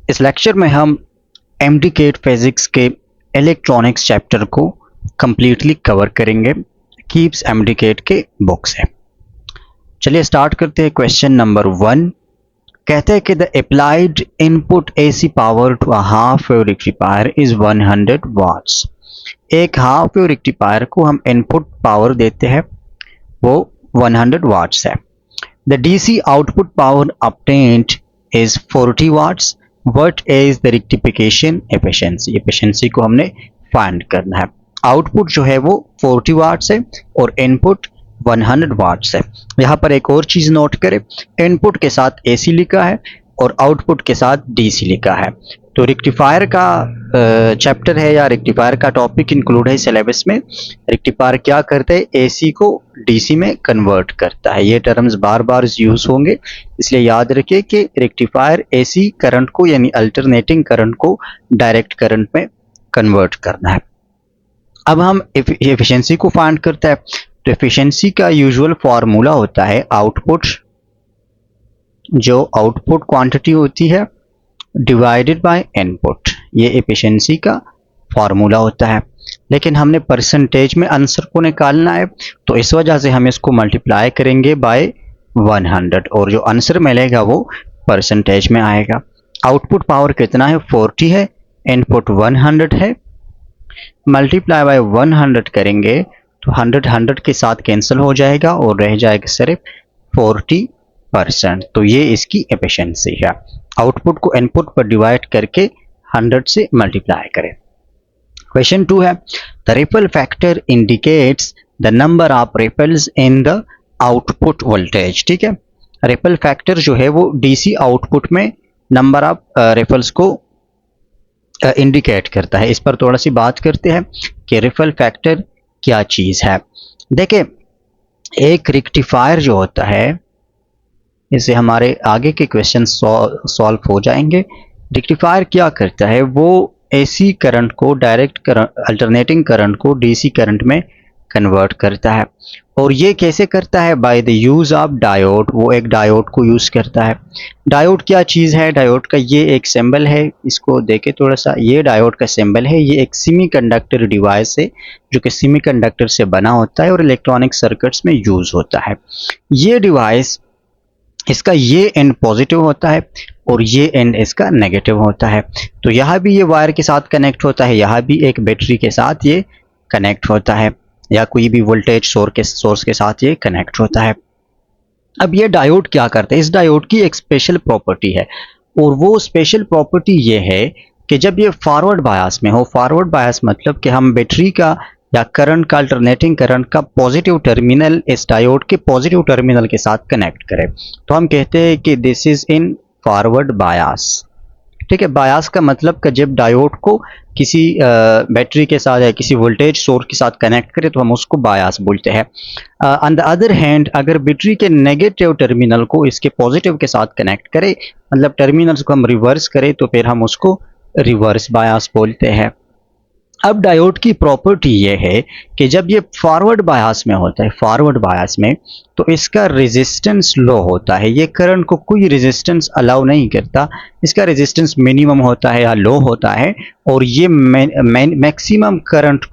इस लेक्चर में हम एमडीकेट फिजिक्स के इलेक्ट्रॉनिक्स चैप्टर को कंप्लीटली कवर करेंगे कीप्स एमडीकेट के बुक से। चलिए स्टार्ट करते हैं। क्वेश्चन नंबर 1 कहते हैं कि the applied input AC power to a half wave rectifier is 100 watts. एक हाफ वेव रेक्टिफायर को हम इनपुट पावर देते हैं, वो 100 वाट्स है। The DC output power obtained is 40 watts. What is the rectification efficiency. Efficiency को हमने find करना है। आउटपुट जो है वो 40 वाट्स है और इनपुट 100 वाट्स है। यहाँ पर एक और चीज नोट करें, इनपुट के साथ एसी लिखा है और आउटपुट के साथ डीसी लिखा है। तो रेक्टिफायर का चैप्टर है या रेक्टिफायर का टॉपिक इंक्लूड है सिलेबस में। रेक्टिफायर क्या करते हैं, एसी को डीसी में कन्वर्ट करता है। ये टर्म्स बार बार यूज होंगे, इसलिए याद रखिए कि रेक्टिफायर एसी करंट को यानी अल्टरनेटिंग करंट को डायरेक्ट करंट में कन्वर्ट करना है। अब हम एफिशिएंसी को फाइंड करता है। तो एफिशिएंसी का यूजुअल फार्मूला होता है आउटपुट, जो आउटपुट क्वांटिटी होती है डिवाइडेड बाय इनपुट। ये एफिशिएंसी का फार्मूला होता है, लेकिन हमने परसेंटेज में आंसर को निकालना है, तो इस वजह से हम इसको मल्टीप्लाई करेंगे बाय 100 और जो आंसर मिलेगा वो परसेंटेज में आएगा। आउटपुट पावर कितना है, 40 है, इनपुट 100 है, मल्टीप्लाई बाय 100 करेंगे तो 100 के साथ कैंसिल हो जाएगा और रह जाएगा सिर्फ 40%। तो ये इसकी एफिशिएंसी है। आउटपुट को इनपुट पर डिवाइड करके 100 से मल्टीप्लाई करें। क्वेश्चन 2 है the ripple factor indicates the number of ripples in the output voltage. ठीक है, रिपल फैक्टर जो है वो डीसी आउटपुट में नंबर ऑफ रिपल्स को इंडिकेट करता है। इस पर थोड़ा सी बात करते हैं कि रिपल फैक्टर क्या चीज है। देखिए, एक रेक्टिफायर जो होता है, इससे हमारे आगे के क्वेश्चन सॉल्व हो जाएंगे। रेक्टिफायर क्या करता है, वो एसी करंट को डायरेक्ट करंट, अल्टरनेटिंग करंट को डीसी करंट में कन्वर्ट करता है। और ये कैसे करता है, by the use of diode. वो एक डायोड को यूज करता है। डायोड क्या चीज है, डायोड का ये एक सिंबल है, इसको देखे थोड़ा सा। ये डायोड का सिंबल है, ये एक सेमीकंडक्टर डिवाइस है जो कि सेमीकंडक्टर से बना होता है और इलेक्ट्रॉनिक सर्किट्स में यूज होता है। ये डिवाइस, इसका ये एंड पॉजिटिव होता है और ये एंड इसका नेगेटिव होता है। तो यहाँ भी ये वायर के साथ कनेक्ट होता है, यहाँ भी एक बैटरी के साथ ये कनेक्ट होता है, या कोई भी वोल्टेज सोर्स के साथ ये कनेक्ट होता है। अब ये डायोड क्या करता है, इस डायोड की एक स्पेशल प्रॉपर्टी है, और वो स्पेशल प्रॉपर्टी ये है कि जब ये फॉरवर्ड बायस में हो, फॉरवर्ड बायस मतलब कि हम बैटरी का या करंट का, अल्टरनेटिंग करंट का पॉजिटिव टर्मिनल इस डायोड के पॉजिटिव टर्मिनल के साथ कनेक्ट करें, तो हम कहते हैं कि this is in forward bias. ठीक है, बायस का मतलब कि जब डायोड को किसी बैटरी के साथ या किसी वोल्टेज सोर्स के साथ कनेक्ट करें तो हम उसको बायस बोलते हैं। ऑन द अदर हैंड, अगर बैटरी के नेगेटिव टर्मिनल को इसके पॉजिटिव के साथ कनेक्ट करें, मतलब टर्मिनल्स को हम रिवर्स करें, तो फिर हम उसको रिवर्स बायस बोलते हैं। अब डायोड की प्रॉपर्टी ये है कि जब ये फॉरवर्ड बायस में होता है, फॉरवर्ड बायस में, तो इसका रेजिस्टेंस लो होता है। ये करंट को कोई रेजिस्टेंस अलाउ नहीं करता, इसका रेजिस्टेंस मिनिमम होता है या लो होता है, और ये मैक्सिमम करंट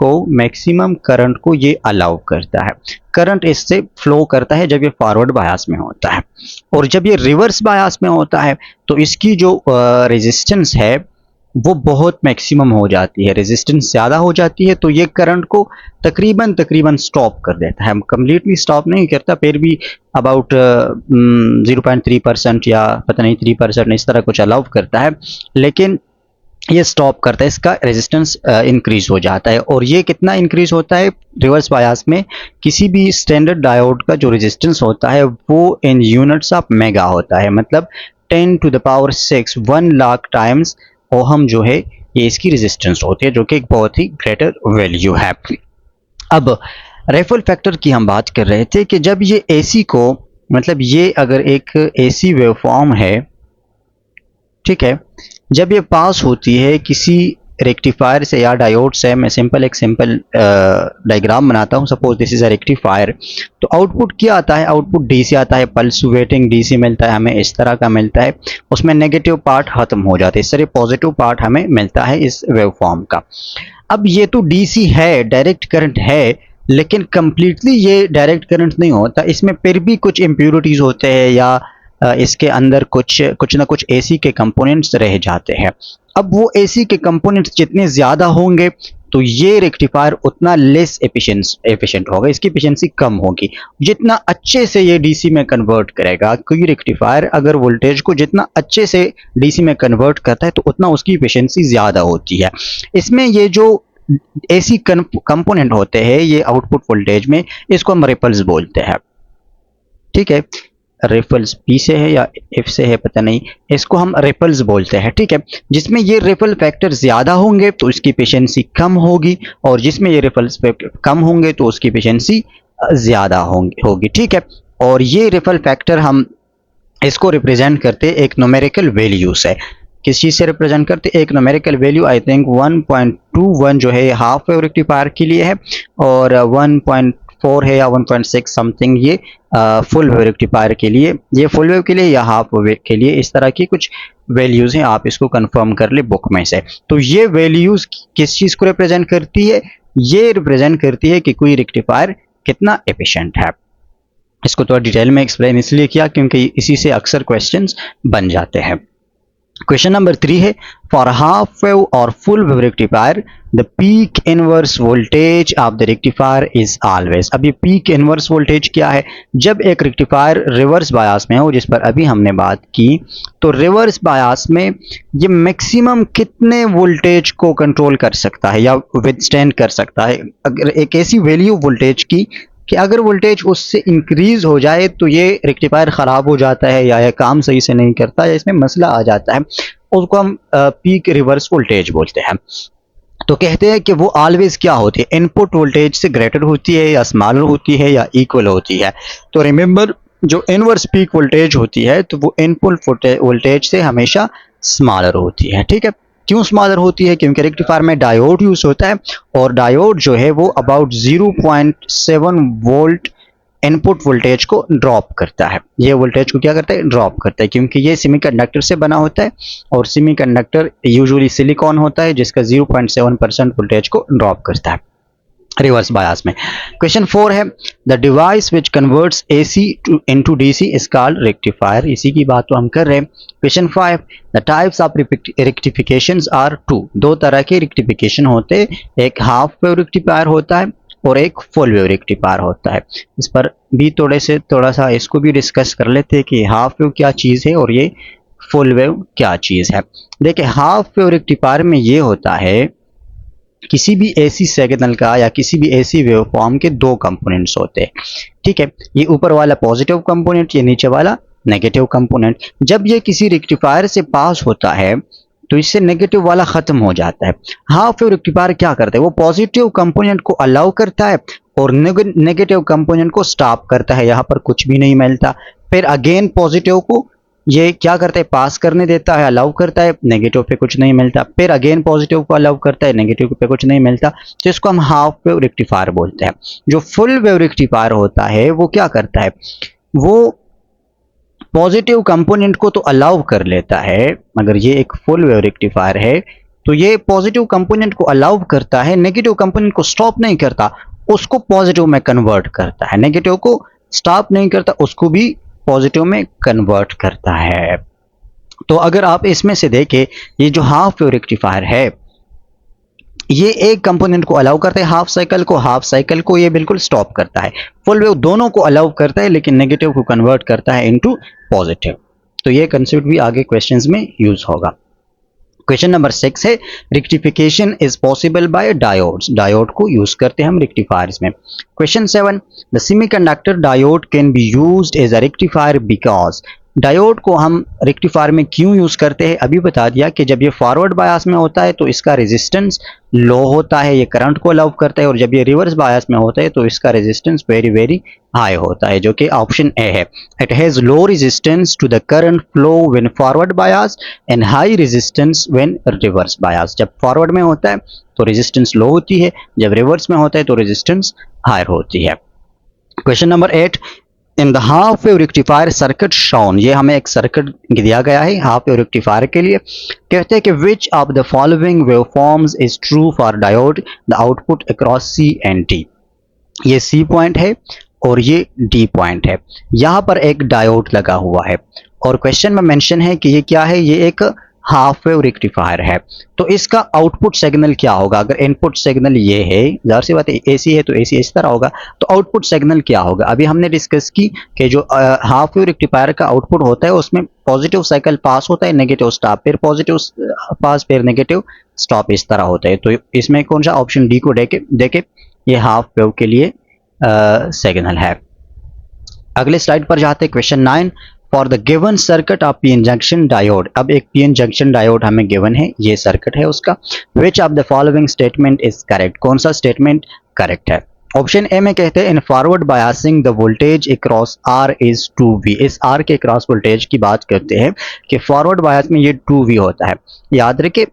को ये अलाउ करता है। करंट इससे फ्लो करता है जब ये फॉरवर्ड बायस में होता है। और जब ये रिवर्स बायस में होता है तो इसकी जो रेजिस्टेंस है वो बहुत मैक्सिमम हो जाती है, रेजिस्टेंस ज़्यादा हो जाती है, तो ये करंट को तकरीबन स्टॉप कर देता है। हम कम्प्लीटली स्टॉप नहीं करता, फिर भी अबाउट 0.3% या पता नहीं 3% इस तरह कुछ अलाउ करता है, लेकिन ये स्टॉप करता है, इसका रेजिस्टेंस इंक्रीज हो जाता है। और ये कितना इंक्रीज होता है रिवर्स बायस में, किसी भी स्टैंडर्ड डायोड का जो रेजिस्टेंस होता है वो इन यूनिट्स ऑफ मेगा होता है, मतलब 10 to the power 6 1 lakh times ohm जो है ये इसकी रेजिस्टेंस होती है, जो कि एक बहुत ही ग्रेटर वैल्यू है। अब रिपल फैक्टर की हम बात कर रहे थे कि जब ये एसी को, मतलब ये अगर एक एसी वेवफॉर्म है, ठीक है, जब ये पास होती है किसी रेक्टिफायर से या डायोड से मैं एक सिंपल डायग्राम बनाता हूँ। Suppose this is a rectifier, तो आउटपुट क्या आता है, आउटपुट डीसी आता है, पल्स वेटिंग डीसी मिलता है हमें, इस तरह का मिलता है। उसमें नेगेटिव पार्ट खत्म हो जाता है, इस तरह पॉजिटिव पार्ट हमें मिलता है इस वेवफॉर्म का। अब ये तो डीसी है, डायरेक्ट करंट है, लेकिन कंप्लीटली ये डायरेक्ट करंट नहीं होता, इसमें फिर भी कुछ इम्प्योरिटीज होते हैं या इसके अंदर कुछ ना कुछ एसी के कंपोनेंट्स रह जाते हैं। अब वो एसी के कंपोनेंट्स जितने ज़्यादा होंगे तो ये रेक्टिफायर उतना लेस एफिशिएंट होगा, इसकी एफिशिएंसी कम होगी। जितना अच्छे से ये डीसी में कन्वर्ट करेगा, कोई रेक्टिफायर अगर वोल्टेज को जितना अच्छे से डीसी में कन्वर्ट करता है तो उतना उसकी एफिशिएंसी ज़्यादा होती है। इसमें ये जो एसी कंपोनेंट होते हैं ये आउटपुट वोल्टेज में, इसको हम रिपल्स बोलते हैं। ठीक है, रिपल्स पी से है या एफ से है पता नहीं, इसको हम रिपल्स बोलते हैं। ठीक है, जिसमें ये रिपल फैक्टर ज़्यादा होंगे तो इसकी एफिशिएंसी कम होगी, और जिसमें ये रिपल्स फैक्टर कम होंगे तो उसकी एफिशिएंसी ज़्यादा होगी। ठीक है, और ये रिपल फैक्टर हम इसको रिप्रेजेंट करते एक न्यूमेरिकल वैल्यू से। किस चीज़ से रिप्रेजेंट करते, एक न्यूमेरिकल वैल्यू आई थिंक 1.21 जो है हाफ वेव रेक्टिफायर के लिए है, और 1.4 है या 1.6 समथिंग ये फुल वेव रेक्टिफायर के लिए, ये फुल वेव के लिए या हाफ वेव के लिए, इस तरह की कुछ वैल्यूज हैं, आप इसको कंफर्म कर ले बुक में से। तो ये वैल्यूज किस चीज़ को रिप्रेजेंट करती है, ये रिप्रेजेंट करती है कि कोई रेक्टिफायर कितना एफिशिएंट है। इसको थोड़ा डिटेल में एक्सप्लेन इसलिए किया क्योंकि इसी से अक्सर क्वेश्चंस बन जाते हैं। क्वेश्चन नंबर 3 है, फॉर हाफ वेव और full wave rectifier the peak inverse voltage of the rectifier is always. अब ये पीक इनवर्स वोल्टेज क्या है, जब एक रेक्टिफायर रिवर्स बायस में हो, जिस पर अभी हमने बात की, तो रिवर्स बायस में ये मैक्सिमम कितने वोल्टेज को कंट्रोल कर सकता है या विथस्टैंड कर सकता है। अगर एक ऐसी वैल्यू वोल्टेज की कि अगर वोल्टेज उससे इंक्रीज हो जाए तो ये रेक्टिफायर ख़राब हो जाता है या काम सही से नहीं करता या इसमें मसला आ जाता है, उसको हम पीक रिवर्स वोल्टेज बोलते हैं। तो कहते हैं कि वो ऑलवेज क्या होती है, इनपुट वोल्टेज से ग्रेटर होती है या स्मॉलर होती है या इक्वल होती है। तो रिमेंबर, जो इनवर्स पीक वोल्टेज होती है तो वो इनपुट वोल्टेज से हमेशा स्मॉलर होती है। ठीक है, क्यों स्मॉलर होती है, क्योंकि रेक्टिफायर में डायोड यूज होता है, और डायोड जो है वो अबाउट 0.7 वोल्ट इनपुट वोल्टेज को ड्रॉप करता है। ये वोल्टेज को क्या करता है, ड्रॉप करता है, क्योंकि ये सेमीकंडक्टर से बना होता है और सेमीकंडक्टर यूजुअली सिलिकॉन होता है जिसका 0.7% वोल्टेज को ड्रॉप करता है रिवर्स बायस में। क्वेश्चन 4 है, the device which converts AC into DC is called rectifier. इसी की बात तो हम कर रहे हैं। Question 5, the types of rectifications are 2। दो तरह के रेक्टिफिकेशन होते हैं, एक हाफ वेव रेक्टिफायर होता है और एक फुल वेव रेक्टिफायर होता है। इस पर भी थोड़ा सा इसको भी डिस्कस कर लेते हैं कि हाफ वेव क्या चीज़ है और ये फुल वेव क्या चीज़ है। देखिए, हाफ वेव रेक्टिफायर में ये होता है, किसी भी एसी सिग्नल का या किसी भी एसी वेवफॉर्म के दो कंपोनेंट्स होते हैं। ठीक है, ये ऊपर वाला पॉजिटिव कंपोनेंट, ये नीचे वाला नेगेटिव कंपोनेंट। जब ये किसी रेक्टिफायर से पास होता है तो इससे नेगेटिव वाला खत्म हो जाता है। हाफ वेव रेक्टिफायर क्या करता है, वो पॉजिटिव कंपोनेंट को अलाउ करता है और नेगेटिव कंपोनेंट को स्टॉप करता है, यहाँ पर कुछ भी नहीं मिलता। फिर अगेन पॉजिटिव को ये क्या करता है, पास करने देता है, अलाउ करता है, नेगेटिव पे कुछ नहीं मिलता। फिर अगेन पॉजिटिव को अलाउ करता है, नेगेटिव पे कुछ नहीं मिलता, तो इसको हम हाफ वेव रेक्टिफायर बोलते हैं। जो फुल वेव रेक्टिफायर होता है वो क्या करता है, वो पॉजिटिव कंपोनेंट को तो अलाउ कर लेता है, मगर ये एक फुल वेव रेक्टिफायर है तो ये पॉजिटिव कंपोनेंट को अलाउ करता है, नेगेटिव कंपोनेंट को स्टॉप नहीं करता, उसको पॉजिटिव में कन्वर्ट करता है। नेगेटिव को स्टॉप नहीं करता, उसको भी पॉजिटिव में कन्वर्ट करता है। तो अगर आप इसमें से देखें, ये जो हाफ वेव रेक्टिफायर है ये एक कंपोनेंट को अलाउ करता है, हाफ साइकिल को ये बिल्कुल स्टॉप करता है। फुल वेव दोनों को अलाउ करता है लेकिन नेगेटिव को कन्वर्ट करता है इनटू पॉजिटिव। तो ये कंसेप्ट भी आगे क्वेश्चंस में यूज होगा। क्वेश्चन नंबर 6 है, rectification is possible by diodes. Diode को यूज करते हैं हम रेक्टिफायर्स में। Question 7, the semiconductor diode can be used as a rectifier because. Diode को हम रेक्टिफायर में क्यों यूज़ करते हैं अभी बता दिया कि जब ये फॉरवर्ड बायस में होता है तो इसका रेजिस्टेंस लो होता है, ये करंट को अलाउ करता है, और जब ये रिवर्स बायस में होता है तो इसका रेजिस्टेंस वेरी वेरी हाई होता है, जो कि ऑप्शन ए है। It has low resistance to the current flow when forward bias and high resistance when reverse bias. जब फॉरवर्ड में होता है तो रेजिस्टेंस लो होती है, जब रिवर्स में होता है तो रेजिस्टेंस हायर होती है। Question number 8, in the half wave rectifier circuit shown, ये हमें एक सर्किट दिया गया है हाफ वेव रेक्टिफायर के लिए। कहते हैं कि which of the following wave forms is true for diode the output across C and D. ये सी पॉइंट है और ये डी पॉइंट है, यहाँ पर एक डायोड लगा हुआ है और क्वेश्चन में मेंशन है कि ये क्या है, ये एक हाफ वेव रेक्टिफायर है। तो इसका आउटपुट सिग्नल क्या होगा? अगर इनपुट सिग्नल ये है, जाहिर सी बात है एसी है तो एसी इस तरह होगा, तो आउटपुट सिग्नल क्या होगा? अभी हमने डिस्कस की कि जो हाफ वेव रेक्टिफायर का आउटपुट होता है उसमें पॉजिटिव साइकिल पास होता है, नेगेटिव स्टॉप, फिर पॉजिटिव पास, फिर नेगेटिव स्टॉप, इस तरह होता है। तो इसमें कौन सा ऑप्शन डी को देके ये हाफ वेव के लिए सिग्नल है। अगले स्लाइड पर जाते हैं, question 9, for the given circuit of PN junction diode. अब एक पीएन जंक्शन डायोड हमें गिवन है, ये सर्किट है उसका। Which of the following statement is correct, कौन सा स्टेटमेंट करेक्ट है? ऑप्शन ए में कहते हैं in forward biasing the voltage across R is 2V। इस आर के अक्रॉस वोल्टेज की बात करते हैं कि फॉरवर्ड बायस में ये 2V होता है। याद रखिए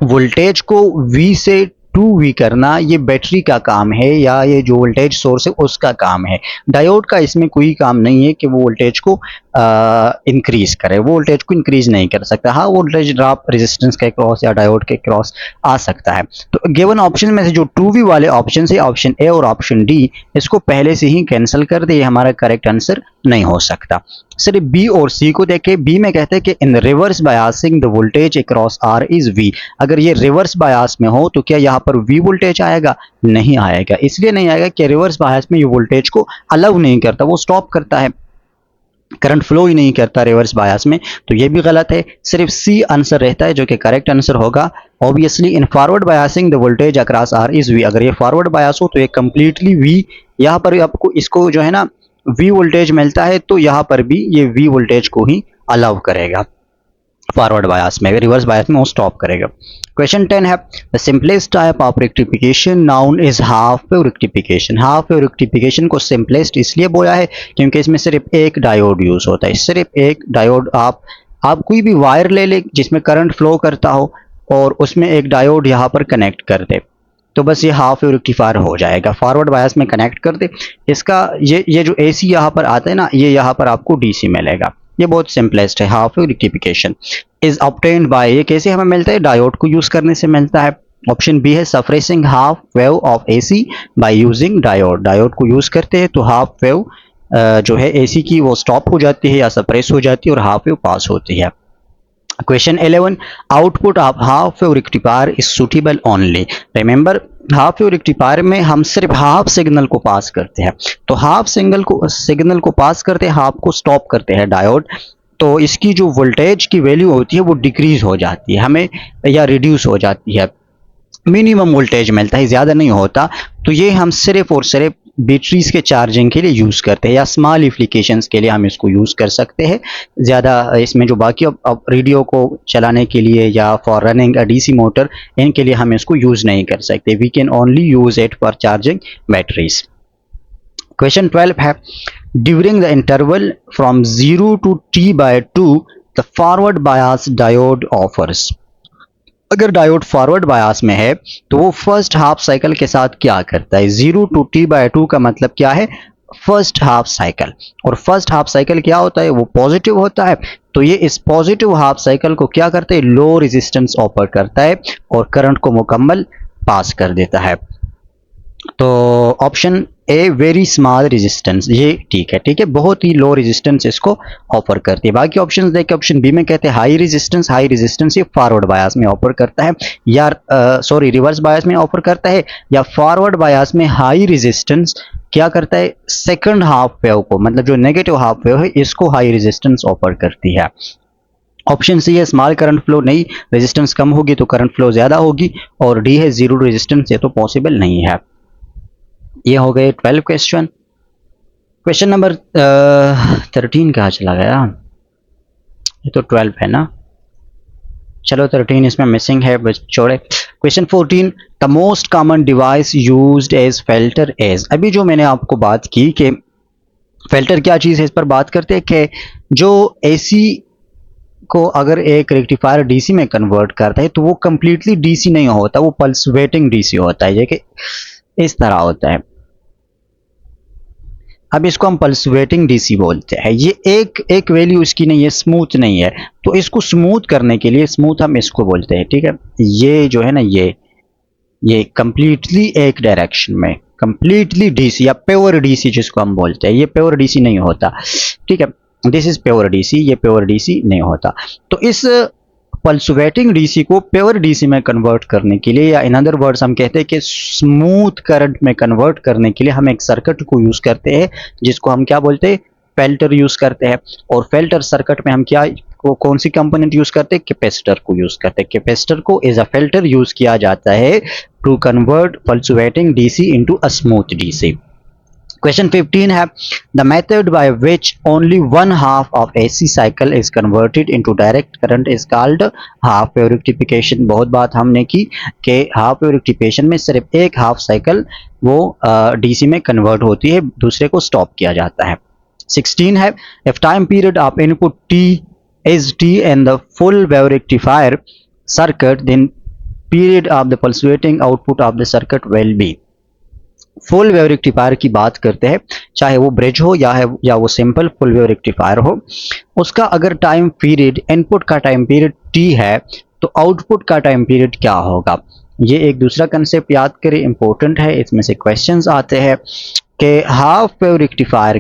वोल्टेज को V से 2V करना ये बैटरी का काम है या ये जो वोल्टेज सोर्स है उसका काम है। डायोड का इसमें कोई काम नहीं है कि वो वोल्टेज को इंक्रीज करे, वो वोल्टेज को इंक्रीज नहीं कर सकता। हाँ, वोल्टेज ड्रॉप रेजिस्टेंस के क्रॉस या डायोड के क्रॉस आ सकता है। तो गिवन ऑप्शन में से जो 2V वाले ऑप्शन है, ऑप्शन ए और ऑप्शन डी, इसको पहले से ही कैंसिल कर दे, हमारा करेक्ट आंसर नहीं हो सकता। सिर्फ बी और सी को देखें। बी में कहते हैं कि in reverse biasing the voltage across R is V. अगर ये रिवर्स बायस में हो तो क्या यहाँ पर वी वोल्टेज आएगा? नहीं आएगा। इसलिए नहीं आएगा कि रिवर्स बायस में ये वोल्टेज को अलाउ नहीं करता, वो स्टॉप करता है, करंट फ्लो ही नहीं करता रिवर्स बायस में। तो ये भी गलत है, सिर्फ सी आंसर रहता है जो कि करेक्ट आंसर होगा। Obviously in forward biasing the voltage across R is V, अगर ये फॉरवर्ड बायस हो तो ये कंप्लीटली वी, यहाँ पर आपको इसको जो है ना वी वोल्टेज मिलता है, तो यहाँ पर भी ये वी वोल्टेज को ही अलाउ करेगा फॉरवर्ड बायस में, रिवर्स बायस में वो स्टॉप करेगा। क्वेश्चन 10 है the simplest type of rectification noun is half wave rectification. Half wave rectification को सिंपलेस्ट इसलिए बोला है क्योंकि इसमें सिर्फ एक डायोड यूज होता है, सिर्फ एक डायोड। आप कोई भी वायर ले ले जिसमें करंट फ्लो करता हो और उसमें एक डायोड यहाँ पर कनेक्ट कर दे, तो बस ये हाफ वेव रेक्टिफायर हो जाएगा। फॉरवर्ड बायस में कनेक्ट कर दे, इसका ये जो एसी यहाँ पर आता है ना, ये यहाँ पर आपको डीसी मिलेगा। ये बहुत सिंपलेस्ट है। Half wave rectification is obtained by, ये कैसे हमें मिलता है? डायोड को यूज करने से मिलता है। ऑप्शन बी है suppressing half wave of AC by using diode. Diode को यूज करते हैं तो हाफ वेव जो है एसी की वो स्टॉप हो जाती है या सप्रेस हो जाती है और हाफ वेव पास होती है। Question 11, output of half wave rectifier is suitable only. Remember half wave rectifier में हम सिर्फ हाफ सिग्नल को पास करते हैं, तो हाफ सिग्नल को पास करते हैं, हाफ को स्टॉप करते हैं डायोड, तो इसकी जो वोल्टेज की वैल्यू होती है वो डिक्रीज हो जाती है हमें या रिड्यूस हो जाती है, मिनिमम वोल्टेज मिलता है, ज़्यादा नहीं होता। तो ये हम सिर्फ और सिर्फ बैटरीज के चार्जिंग के लिए यूज़ करते हैं या स्मॉल एप्लीकेशंस के लिए हम इसको यूज़ कर सकते हैं। ज़्यादा इसमें जो बाकी अब रेडियो को चलाने के लिए या for running a DC motor, इनके लिए हम इसको यूज़ नहीं कर सकते। We can only use it for charging batteries. Question 12 है during the interval from 0 to T/2 the forward bias diode offers. अगर डायोड फॉरवर्ड बायस में है तो वो फर्स्ट हाफ साइकिल के साथ क्या करता है? 0 to T/2 का मतलब क्या है? फर्स्ट हाफ साइकिल, और फर्स्ट हाफ साइकिल क्या होता है? वो पॉजिटिव होता है। तो ये इस पॉजिटिव हाफ साइकिल को क्या करते हैं? लो रेजिस्टेंस ऑफर करता है और करंट को मुकम्मल पास कर देता है। तो option a very small resistance, ये ठीक है, बहुत ही लो रेजिस्टेंस इसको ऑफर करती है। बाकी ऑप्शंस देखें, ऑप्शन बी में कहते हैं हाई रेजिस्टेंस ये फॉरवर्ड बायस में ऑफर करता है या रिवर्स बायस में ऑफर करता है, या फॉरवर्ड बायस में हाई रेजिस्टेंस क्या करता है? सेकंड हाफ वेव को, मतलब जो नेगेटिव हाफ वेव है इसको हाई रेजिस्टेंस ऑफर करती है। ऑप्शन सी है स्मॉल करंट फ्लो, नहीं, रेजिस्टेंस कम होगी तो करंट फ्लो ज्यादा होगी, और डी है जीरो रेजिस्टेंस, ये तो पॉसिबल नहीं है। ये हो गए 12 क्वेश्चन। क्वेश्चन नंबर 13 कहाँ चला गया? ये तो 12 है ना, चलो 13 इसमें मिसिंग है, बस छोड़े। Question 14, the most common device used as filter as. अभी जो मैंने आपको बात की कि फिल्टर क्या चीज़ है, इस पर बात करते हैं कि जो एसी को अगर एक रेक्टिफायर डीसी में कन्वर्ट करता है तो वो कंप्लीटली डीसी नहीं होता, वो पल्सवेटिंग डीसी होता है, ये कि इस तरह होता है। अब इसको हम पल्सवेटिंग डीसी बोलते हैं। ये एक वैल्यू इसकी नहीं है, स्मूथ नहीं है, तो इसको स्मूथ करने के लिए, स्मूथ हम इसको बोलते हैं, ठीक है। ये जो है ना, ये कंप्लीटली एक डायरेक्शन में, कंप्लीटली डीसी या प्योर डीसी जिसको हम बोलते हैं, ये प्योर डीसी नहीं होता, ठीक है। दिस इज प्योर डीसी, ये प्योर डीसी नहीं होता। तो इस पल्सवेटिंग डीसी को प्योर डीसी में कन्वर्ट करने के लिए, या इन अदर वर्ड्स हम कहते हैं कि स्मूथ करंट में कन्वर्ट करने के लिए, हम एक सर्किट को यूज करते हैं जिसको हम क्या बोलते हैं, फिल्टर यूज करते हैं। और फिल्टर सर्किट में हम क्या कौन सी कंपोनेंट यूज करते हैं, कैपेसिटर को यूज करते हैं। कैपेसिटर को एज अ फिल्टर यूज किया जाता है to convert pulsating DC into a smooth DC. Question 15 है, the method by which only one half of AC cycle is converted into direct current is called half wave rectification। बहुत बात हमने की कि half wave rectification में सिर्फ एक half cycle वो डीसी में कन्वर्ट होती है, दूसरे को स्टॉप किया जाता है। 16 है, if time period of input t is t and the full wave rectifier circuit, then period of the pulsating output of the circuit will be। Full wave rectifier की बात करते हैं, चाहे वो ब्रिज हो या वो सिंपल फुल वेव रेक्टिफायर हो, उसका अगर टाइम पीरियड, इनपुट का टाइम पीरियड टी है तो आउटपुट का टाइम पीरियड क्या होगा। ये एक दूसरा कंसेप्ट याद करें, इंपॉर्टेंट है, इसमें से क्वेश्चंस आते हैं कि हाफ वेव रेक्टिफायर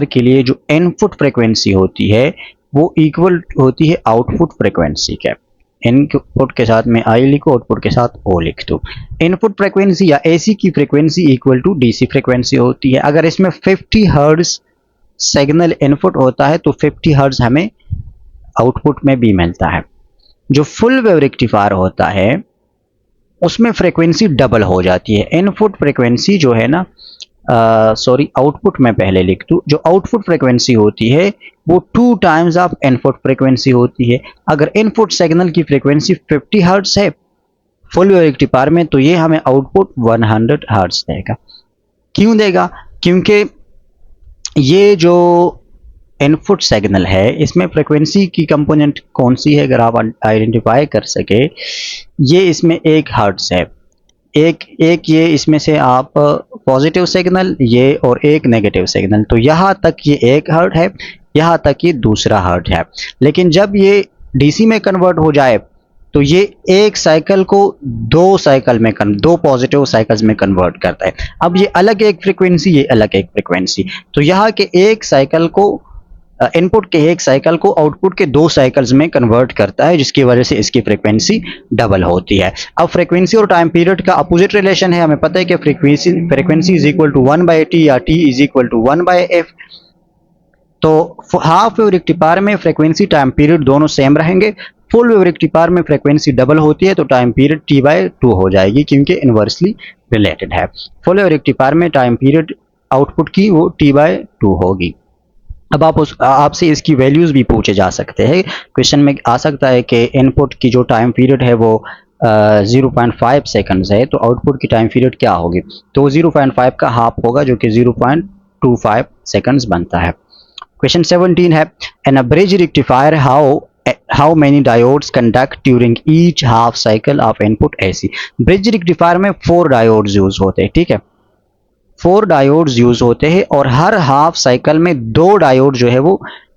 के लिए जो इनपुट फ्रीक्वेंसी होती है वो इक्वल होती है आउटपुट फ्रीक्वेंसी के। इनपुट के साथ में आई लिखो, आउटपुट के साथ ओ लिख दो। इनपुट फ्रीक्वेंसी या एसी की frequency equal to DC frequency होती है। अगर इसमें 50 हर्ट्ज सिग्नल इनपुट होता है तो 50 हर्ट्ज हमें आउटपुट में भी मिलता है। जो फुल वेव रेक्टिफायर होता है उसमें फ्रीक्वेंसी डबल हो जाती है। इनपुट फ्रीक्वेंसी जो है ना, सॉरी आउटपुट में पहले लिख दूं, जो आउटपुट फ्रीक्वेंसी होती है वो 2 टाइम्स ऑफ इनपुट फ्रीक्वेंसी होती है। अगर इनपुट सिग्नल की फ्रीक्वेंसी 50 हर्ट्ज है फुल वेव रेक्टिफायर में, तो ये हमें आउटपुट 100 हर्ट्ज देगा। क्यों देगा? क्योंकि ये जो इनपुट सिग्नल है इसमें फ्रीक्वेंसी की कंपोनेंट कौन सी है, अगर आप आइडेंटिफाई कर सके, ये इसमें 1 हर्ट्ज है, एक ये इसमें से आप पॉजिटिव सिग्नल ये और एक नेगेटिव सिग्नल, तो यहाँ तक ये 1 हर्ट्ज है, यहाँ तक ये दूसरा हर्ट्ज है। लेकिन जब ये डीसी में कन्वर्ट हो जाए तो ये एक साइकिल को 2 पॉजिटिव साइकिल्स में कन्वर्ट करता है। अब ये अलग एक फ्रीक्वेंसी, ये अलग एक फ्रीक्वेंसी, तो यहाँ के एक साइकिल को, इनपुट के एक साइकिल को आउटपुट के 2 साइकिल्स में कन्वर्ट करता है, जिसकी वजह से इसकी फ्रीक्वेंसी डबल होती है। अब फ्रीक्वेंसी और टाइम पीरियड का अपोजिट रिलेशन है, हमें पता है कि frequency is equal to 1/t या t is equal to 1/f। तो हाफ वेव रेक्टिफायर में फ्रीक्वेंसी टाइम पीरियड दोनों सेम रहेंगे। फुल वेव रेक्टिफायर में फ्रीक्वेंसी डबल होती है तो टाइम पीरियड t/2 हो जाएगी, क्योंकि इनवर्सली रिलेटेड है। फुल वेव रेक्टिफायर में टाइम पीरियड आउटपुट की वो t/2 होगी। अब आपसे इसकी वैल्यूज भी पूछे जा सकते हैं, क्वेश्चन में आ सकता है कि इनपुट की जो टाइम पीरियड है वो 0.5 सेकंड्स है, तो आउटपुट की टाइम पीरियड क्या होगी, तो 0.5 का हाफ होगा जो कि 0.25 सेकंड्स बनता है। क्वेश्चन 17 है, an bridge rectifier how many diodes conduct during each half cycle of input AC. Bridge rectifier में 4 डायोड्स यूज होते हैं, ठीक है, 4 डायोड्स यूज होते हैं और हर हाफ साइकिल में 2 डायोड जो है वो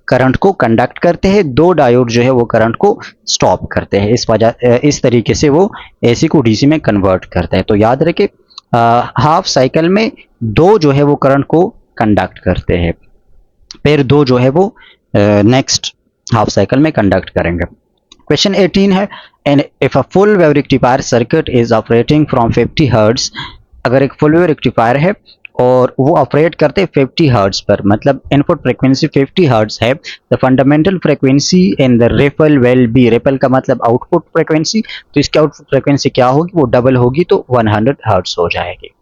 करंट को कंडक्ट करते हैं, 2 डायोड जो है वो करंट को स्टॉप करते हैं। इस तरीके से वो एसी को डीसी में कन्वर्ट करते हैं। तो याद रखें, हाफ साइकिल में 2 जो है वो करंट को कंडक्ट करते हैं, फिर 2 जो है वो नेक्स्ट हाफ साइकिल में कंडक्ट करेंगे। क्वेश्चन 18 है, and if a full wave rectifier circuit is operating from 50 hertz. अगर एक फुल वेव रेक्टिफायर है और वो ऑपरेट करते 50 हर्ट्ज पर, मतलब इनपुट फ्रीक्वेंसी 50 हर्ट्ज है, the fundamental frequency in the ripple will be, ripple का मतलब आउटपुट फ्रीक्वेंसी, तो इसकी आउटपुट फ्रीक्वेंसी क्या होगी, वो डबल होगी, तो 100 हर्ट्ज हो जाएगी।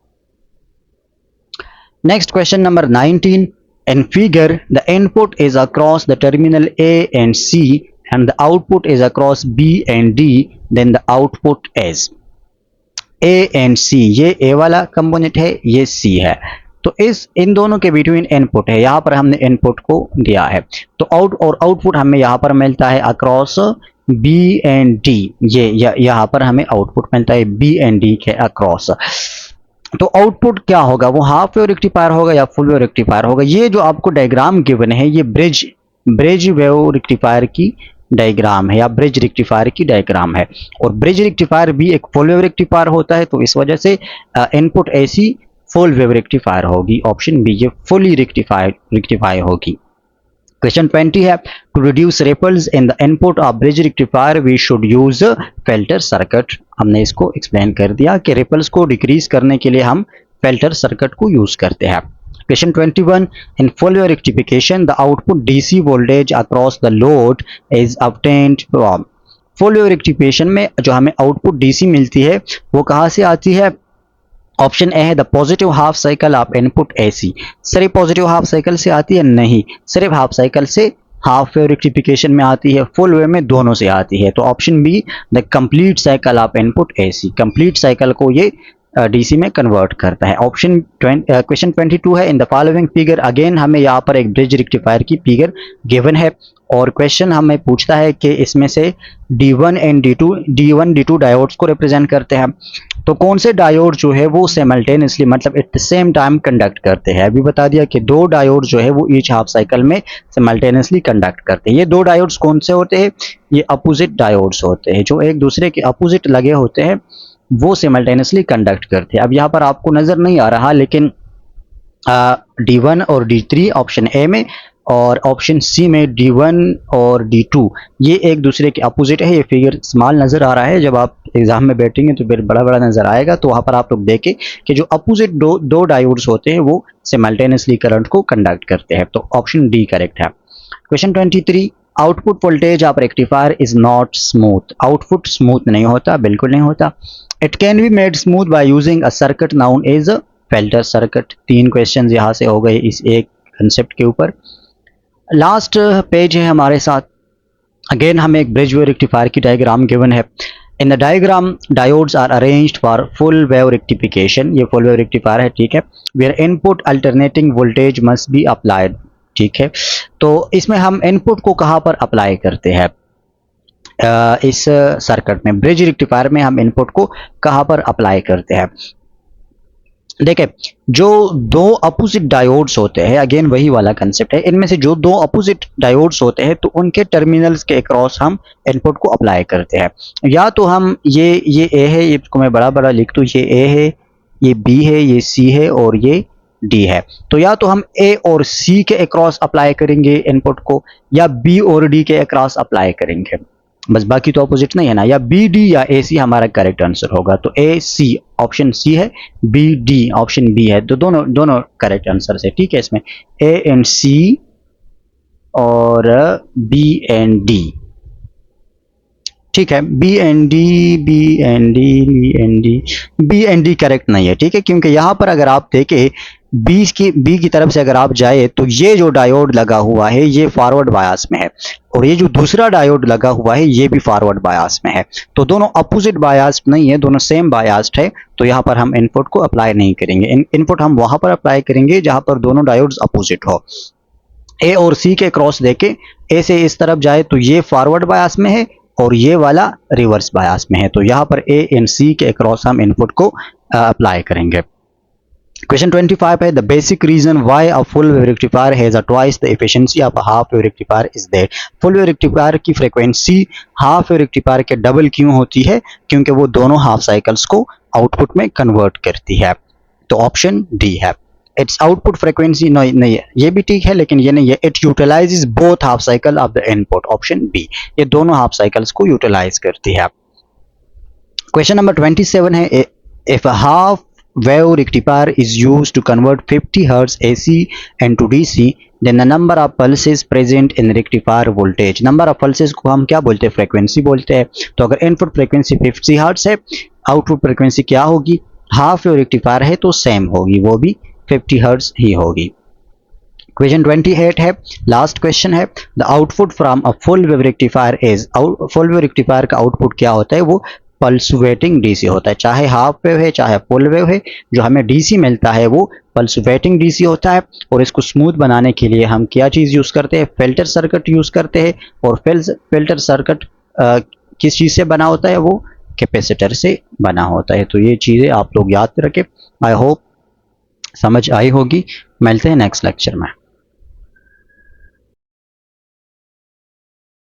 Next question number 19, In figure, the input is across the terminal A and C and the output is across B and D, then the output is A and C. ये A वाला component है, ये C है, तो इन दोनों के between input है, यहाँ पर हमने इनपुट को दिया है, तो आउटपुट हमें यहाँ पर मिलता है अक्रॉस B एंड D। ये यहाँ पर हमें आउटपुट मिलता है B एंड D के अक्रॉस। तो आउटपुट क्या होगा, वो हाफ वेव रेक्टिफायर होगा या फुल वेव रेक्टिफायर होगा। ये जो आपको डायग्राम गिवन है ये ब्रिज वेव रेक्टिफायर की डायग्राम है या ब्रिज रेक्टिफायर की डायग्राम है, और ब्रिज रेक्टिफायर भी एक फुल वेव रेक्टिफायर होता है, तो इस वजह से input AC full wave rectifier होगी, ऑप्शन बी ये फुली रेक्टिफाई होगी। क्वेश्चन 20 है, to reduce ripples in the input of bridge rectifier we should use filter circuit. हमने इसको एक्सप्लेन कर दिया कि रिपल्स को डिक्रीज करने के लिए हम फिल्टर सर्किट को यूज करते हैं। Question 21, in full wave rectification the output DC voltage across the load is obtained from. Full wave rectification में जो हमें आउटपुट डीसी मिलती है वो कहाँ से आती है, ऑप्शन ए है the positive half cycle of input AC. सिर्फ पॉजिटिव हाफ साइकिल से आती है, नहीं, सिर्फ हाफ साइकिल से हाफ वेव रेक्टिफिकेशन में आती है, फुल वेव में दोनों से आती है, तो option be the complete cycle of input AC, complete cycle को ये डीसी में कन्वर्ट करता है। क्वेश्चन 22 है, in the following figure, again हमें यहाँ पर एक ब्रिज रेक्टिफायर की फिगर गिवन है और क्वेश्चन हमें पूछता है कि इसमें से D1 and D1 D2 diodes को रिप्रेजेंट करते हैं, तो कौन से डायोड जो है वो साइमल्टेनियसली मतलब at the same time conduct करते हैं। अभी बता दिया कि दो डायोड जो है वो ईच हाफ साइकिल में साइमल्टेनियसली कंडक्ट करते हैं। ये दो डायोड्स कौन से होते हैं, ये अपोजिट डायोड्स होते हैं, जो एक दूसरे के अपोजिट लगे होते हैं वो साइमल्टेनियसली कंडक्ट करते हैं। अब यहाँ पर आपको नजर नहीं आ रहा, लेकिन D1 और D3 ऑप्शन ए में और ऑप्शन सी में D1 और D2 ये एक दूसरे के अपोजिट है। ये फिगर स्मॉल नज़र आ रहा है, जब आप एग्जाम में बैठेंगे तो फिर बड़ा बड़ा नज़र आएगा, तो वहाँ पर आप लोग देखें कि जो अपोजिट दो डायोड्स होते हैं वो सिमल्टेनियसली करंट को कंडक्ट करते हैं, तो ऑप्शन डी करेक्ट है। Question 23, output voltage of rectifier is not smooth. Output smooth नहीं होता, बिल्कुल नहीं होता। It can be made smooth by using a circuit known as filter circuit. 3 question यहाँ से हो गए इस एक कंसेप्ट के ऊपर। लास्ट पेज है हमारे साथ, अगेन हमें एक ब्रिज वेव रेक्टिफायर की डायग्राम गिवन है। In the diagram diodes are arranged for full wave rectification. ये फुल वेव रेक्टिफायर है, ठीक है। Where input alternating voltage must be applied, ठीक है। तो इसमें हम इनपुट को कहाँ पर अप्लाई करते हैं, इस सर्किट में ब्रिज रेक्टिफायर में हम इनपुट को कहाँ पर अप्लाई करते हैं। देखिए, जो दो अपोजिट डायोड्स होते हैं, अगेन वही वाला कंसेप्ट है, इनमें से जो दो अपोजिट डायोड्स होते हैं तो उनके टर्मिनल्स के अक्रॉस हम इनपुट को अप्लाई करते हैं। या तो हम ये ए है, ये इसको मैं बड़ा बड़ा लिख दूँ, ये ए है, ये बी है, ये सी है और ये डी है। तो या तो हम ए और सी के अक्रॉस अप्लाई करेंगे इनपुट को, या बी और डी के अक्रॉस अप्लाई करेंगे, बस, बाकी तो अपोजिट नहीं है ना। या बी डी या ए सी हमारा करेक्ट आंसर होगा, तो ए सी ऑप्शन सी है, बी डी ऑप्शन बी है, तो दोनों करेक्ट आंसर है, ठीक है। इसमें ए एंड सी और बी एंड डी, ठीक है। बी एंड डी करेक्ट नहीं है, ठीक है, क्योंकि यहाँ पर अगर आप देखें बी की तरफ से अगर आप जाए तो ये जो डायोड लगा हुआ है ये फॉरवर्ड बायस में है, और ये जो दूसरा डायोड लगा हुआ है ये भी फॉरवर्ड बायस में है, तो दोनों अपोजिट बायस नहीं है, दोनों सेम बायस्ड है, तो यहाँ पर हम इनपुट को अप्लाई नहीं करेंगे। इनपुट हम वहां पर अप्लाई करेंगे जहां पर दोनों डायोड्स अपोजिट हो। ए और सी के क्रॉस देके ए से इस तरफ जाए तो ये फॉरवर्ड बायस में है और ये वाला रिवर्स बायस में है, तो यहाँ पर ए एंड सी के अक्रॉस हम इनपुट को अप्लाई करेंगे। क्वेश्चन 25 है, the basic reason why a full wave rectifier has a twice the efficiency of a half wave rectifier is that. Full wave rectifier की फ्रीक्वेंसी हाफ वेव रेक्टिफायर के double क्यों होती है, क्योंकि वो दोनों हाफ साइकिल्स को आउटपुट में कन्वर्ट करती है, तो ऑप्शन डी है। इट्स आउटपुट फ्रीक्वेंसी नहीं है, ये भी ठीक है लेकिन ये नहीं है। It utilizes both half cycle of the input, option B, ये दोनों हाफ साइकिल्स को यूटिलाइज करती है। क्वेश्चन नंबर 27 है, if a half wave rectifier is used to convert 50 Hz AC into DC, then the number of pulses present in rectifier voltage. number of pulses को हम क्या बोलते हैं, फ्रीक्वेंसी बोलते हैं। तो अगर इनपुट फ्रीक्वेंसी 50 Hz है, आउटपुट फ्रीक्वेंसी क्या होगी, हाफ वेव रेक्टिफायर है तो सेम होगी, वो भी 50 Hz ही होगी। क्वेश्चन 28 है, लास्ट क्वेश्चन है, the output from a full wave rectifier is, full wave rectifier का आउटपुट क्या होता है, वो पल्सवेटिंग डीसी होता है, चाहे हाफ वेव है चाहे फुल वेव है, जो हमें डीसी मिलता है वो पल्सवेटिंग डीसी होता है। और इसको स्मूथ बनाने के लिए हम क्या चीज़ यूज़ करते हैं, फिल्टर सर्किट यूज़ करते हैं। और फिल्टर सर्किट किस चीज़ से बना होता है, वो कैपेसिटर से बना होता है। तो ये चीज़ें आप लोग याद रखें। आई होप समझ आई होगी। मिलते हैं नेक्स्ट लेक्चर में।